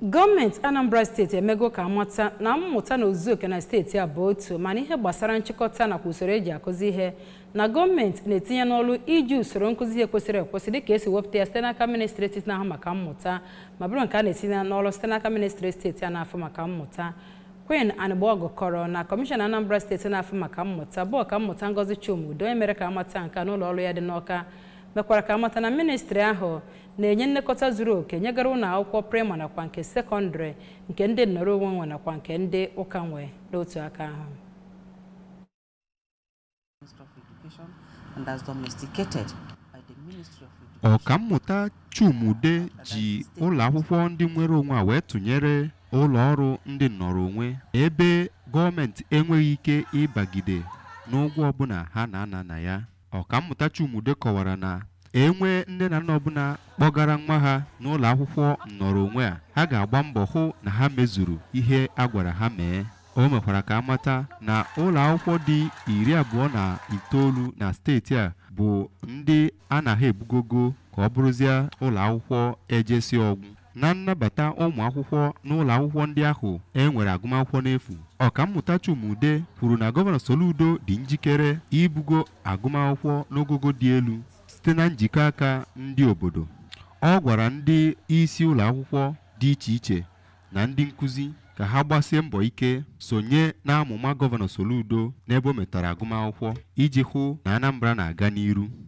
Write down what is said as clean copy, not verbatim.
Gọọmenti Anambra steeti emego ka amata na mmụta na ozuoke na steeti a bụ otu mana ihe gbasara nchịkọta nakwa usoro eji akụzi ihe na gọọmenti na-etinye n'ọrụ iji usoro nkụzi ihe kwesịrị ekwesị dịka esi wepụta ya site n'aka ministri steeti na-ahụ maka mmụta ma bụrụ nke a na-etinye n'ọrụ site n'aka ministri steeti a na-afụ maka mmụta. Queen Anambra kọrọ na Kọmishọna Anambra steeti na-afụ maka mmụta bụ Ọkammụta Ngozi Chumudo onye mere ka amata nke n'ụlọ ọrụ ya dị n'Awka mekwara ka amata na ministri ahụ na-enye nlekọta zuru oke nyegara ụlọ akwụkwọ praịmarị nakwa nke sekọndịrị nke ndị nnọrọ onwe nwe nakwa nke ndị ụka nwe n'otu aka ahụ. Ọkammụta Chumude ji ụlọ akwụkwọ ndị nwere onwe a wee tụnyere ụlọ ọrụ ndị nnọrọ onwe ebe gọọmenti enweghị ike ịbagide n'ụgwọ ọbụla ha na-ana na ya. Ọkammụta Chumude kọwara na enwe nne na nna ọbụla kpọgara nwa ha n'ụlọ akwụkwọ nnọrọ onwe a ha ga-agba mbọ hụ na ha mezuru ihe a gwara ha mee. O mekwara ka amata na ụlọ akwụkwọ dị 29 na steeti a bụ ndị a na ha ebugogo ka ọ bụrụzie ụlọ akwụkwọ ejesi ọgwụ. Na nnabata ụmụ akwụkwọ n'ụlọ akwụkwọ ndị ahụ enwere agụmakwụkwọ n'efu, Ọkammụta Chumude kwuru na Gọvanọ Soludo dị njikere ibugo agụmakwụkwọ n'ogogo dị elu site na njikọ aka ndị obodo. Ọ gwara ndị isi ụlọ akwụkwọ dị iche iche na ndị nkụzi ka ha gbasie mbọ ike sonye n'amụma Gọvanọ Soludo n'ebe o metara agụmakwụkwọ iji hụ na Anambra na-aga n'iru.